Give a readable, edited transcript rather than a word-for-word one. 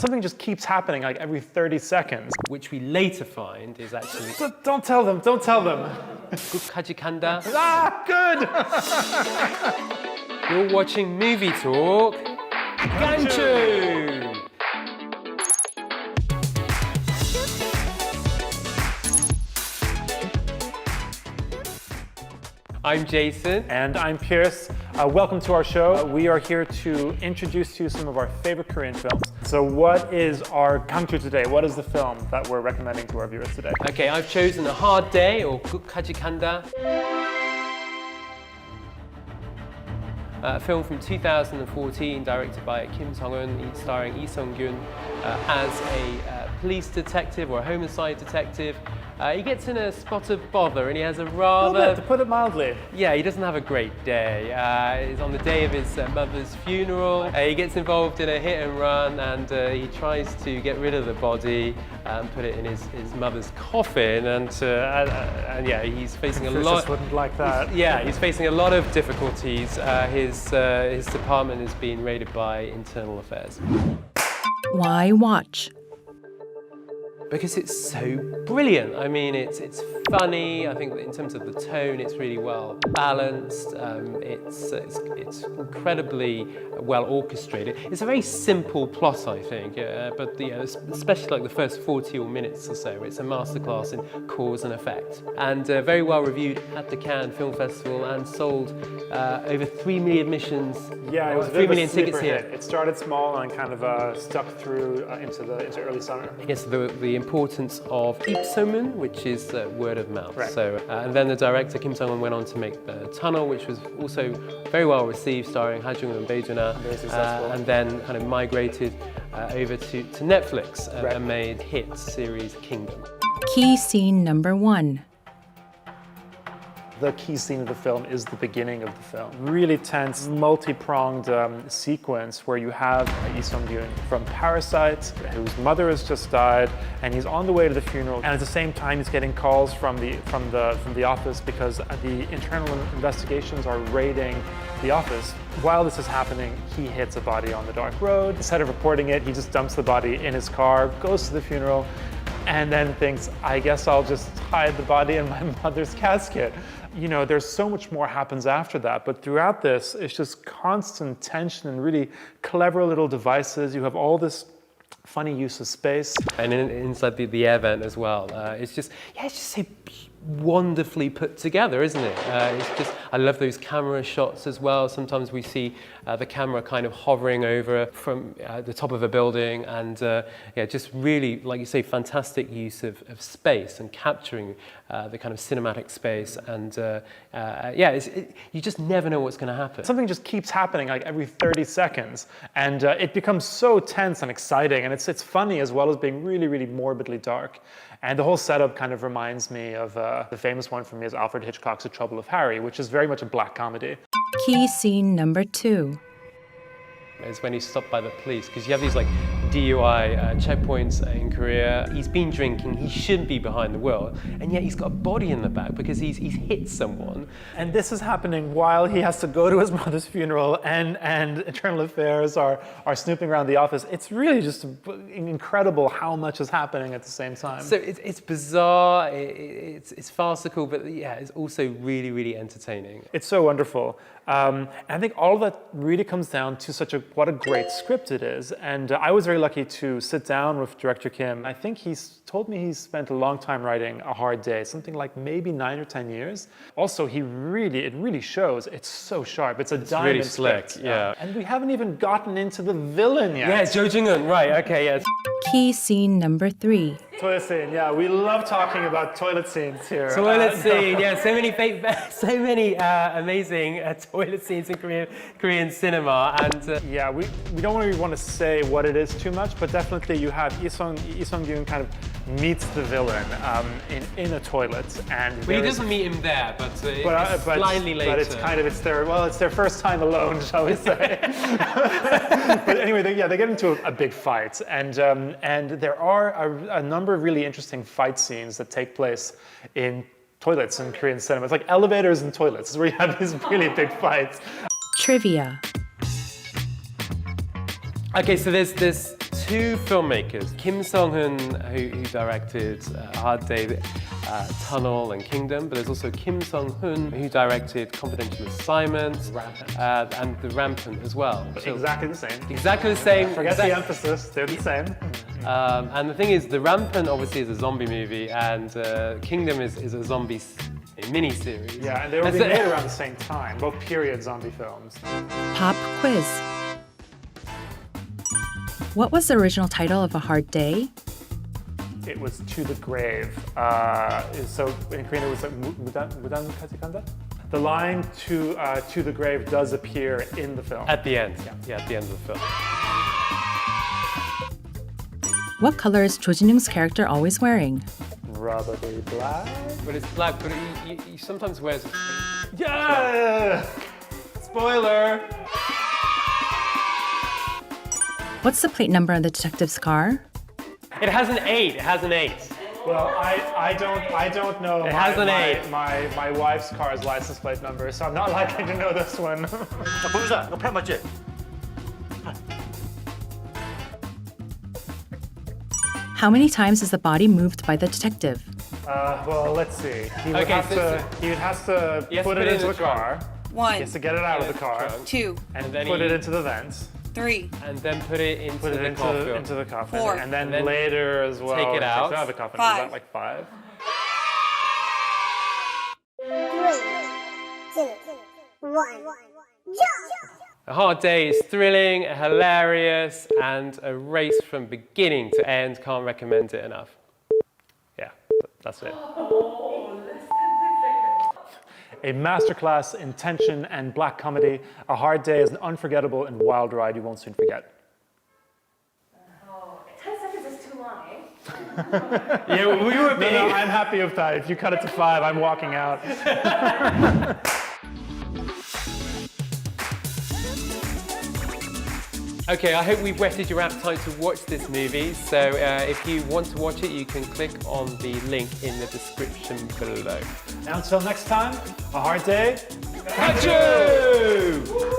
Something just keeps happening like every 30 seconds. Which we later find is actually Don't tell them, don't tell them. 끝까지 간다. Ah, good! You're watching Movie Talk. Ganchu! I'm Jason. And I'm Pierce. Welcome to our show. We are here to introduce to you some of our favorite Korean films. So what is our Gangju today? What is the film that we're recommending to our viewers today? Okay, I've chosen A Hard Day, or 끝까지 간다. A film from 2014, directed by Kim Sung-eun, starring Lee Sung-gyun as a police detective or a homicide detective. He gets in a spot of bother and he has a rather... A little bit, to put it mildly. Yeah, he doesn't have a great day. It's on the day of his mother's funeral. He gets involved in a hit and run and he tries to get rid of the body and put it in his mother's coffin. And yeah, he's facing a lot... Just wouldn't like that. He's facing a lot of difficulties. His department is being raided by internal affairs. Why watch? Because it's so brilliant. I mean, it's funny. I think that in terms of the tone, it's really well balanced. It's incredibly well orchestrated. It's a very simple plot, I think, but especially like the first 40 minutes or so, it's a masterclass in cause and effect. And very well reviewed at the Cannes Film Festival and sold over 3 million admissions. Yeah, it was 3 million tickets hit. here. It started small and kind of stuck through into early summer. Yes, the importance of Ep6, which is word of mouth. Right. So, and then the director Kim Sung-eun went on to make The Tunnel, which was also very well received, starring Ha Jung-eun and Bae Jun-ah, Very successful. and then kind of migrated over to Netflix and made hit series Kingdom. Key scene number 1. The key scene of the film is the beginning of the film. Really tense, multi-pronged sequence where you have Lee Sung-gyun from Parasite, whose mother has just died, and he's on the way to the funeral. And at the same time, he's getting calls from the office because the internal investigations are raiding the office. While this is happening, he hits a body on the dark road. Instead of reporting it, he just dumps the body in his car, goes to the funeral, and then thinks, I guess I'll just hide the body in my mother's casket. You know, there's so much more happens after that, but throughout this, it's just constant tension and really clever little devices. You have all this funny use of space. And inside the air vent as well. It's just so wonderfully put together, isn't it? I love those camera shots as well. Sometimes we see the camera kind of hovering over from the top of a building, and just really, like you say, fantastic use of space and capturing the kind of cinematic space. And you just never know what's going to happen. Something just keeps happening like every 30 seconds, and it becomes so tense and exciting, and it's funny as well as being really, really morbidly dark. And the whole setup kind of reminds me of the famous one for me is Alfred Hitchcock's The Trouble of Harry, which is very much a black comedy. Key scene number 2. Is when he's stopped by the police, because you have these like DUI checkpoints in Korea. He's been drinking, he shouldn't be behind the wheel, and yet he's got a body in the back because he's hit someone. And this is happening while he has to go to his mother's funeral, and internal affairs are snooping around the office. It's really just incredible how much is happening at the same time. So it's bizarre, it's farcical, but yeah, it's also really, really entertaining. It's so wonderful. And I think all of that really comes down to what a great script it is. And I was very lucky to sit down with director Kim. I think he's told me he's spent a long time writing A Hard Day, something like maybe 9 or 10 years. Also, it really shows. It's so sharp. It's diamond really slick, script. yeah. And we haven't even gotten into the villain yet. Yeah, Jo Jung-eun, right, okay, yes. Key scene number 3. Toilet scene, yeah, we love talking about toilet scenes here. Toilet scene, yeah, so many amazing toilet scenes in Korean cinema, and yeah, we don't really want to say what it is too much, but definitely you have Lee Sung-gyun kind of meets the villain in a toilet, and well, he doesn't meet him there, but slightly later. But it's their first time alone, shall we say? But anyway, they get into a big fight, and there are a number of really interesting fight scenes that take place in toilets in Korean cinema. It's like elevators and toilets, where you have these really big fights. Trivia. Okay, so there's two filmmakers, Kim Song-hun, who directed Hard Day, Tunnel and Kingdom, but there's also Kim Song-hun, who directed Confidential Assignment and The Rampant as well. So Exactly the same. exactly the same. Forget the emphasis, they're the same. And the thing is, The Rampant obviously is a zombie movie, and Kingdom is a zombie mini-series. Yeah, and they were made around the same time, both period zombie films. Pop quiz. What was the original title of A Hard Day? It was To the Grave. So in Korean it was like 무단까지 간다? The line to the grave does appear in the film. At the end, yeah, at the end of the film. What color is Cho Jin-young's character always wearing? Probably black. But it's black, but he sometimes wears... Yeah! Spoiler! What's the plate number on the detective's car? It has an 8, it has an 8. Well, I don't know It has an 8. my wife's car's license plate number, so I'm not likely to know this one. 야, 보여주자. 너 팬 맞지? How many times is the body moved by the detective? Well, let's see. He would Okay, have so to put it into the car. He 1, has to get it out of the car 2, and then put he- it into the vents. 3, And then put it into Put it the coffin. into the coffin, 4. and then And then later as well. take it out. Out of the coffin. 5. Is that like 5? 3, 2, 1, jump! A Hard Day is thrilling, hilarious, and a race from beginning to end. Can't recommend it enough. Yeah, that's it. A masterclass in tension and black comedy. A Hard Day is an unforgettable and wild ride you won't soon forget. Oh, 10 seconds is too long, eh? Yeah, we were being... No, I'm happy with that. If you cut it to 5, I'm walking out. Okay, I hope we've whetted your appetite to watch this movie. So if you want to watch it, you can click on the link in the description below. Now until next time, A Hard Day. Catch you!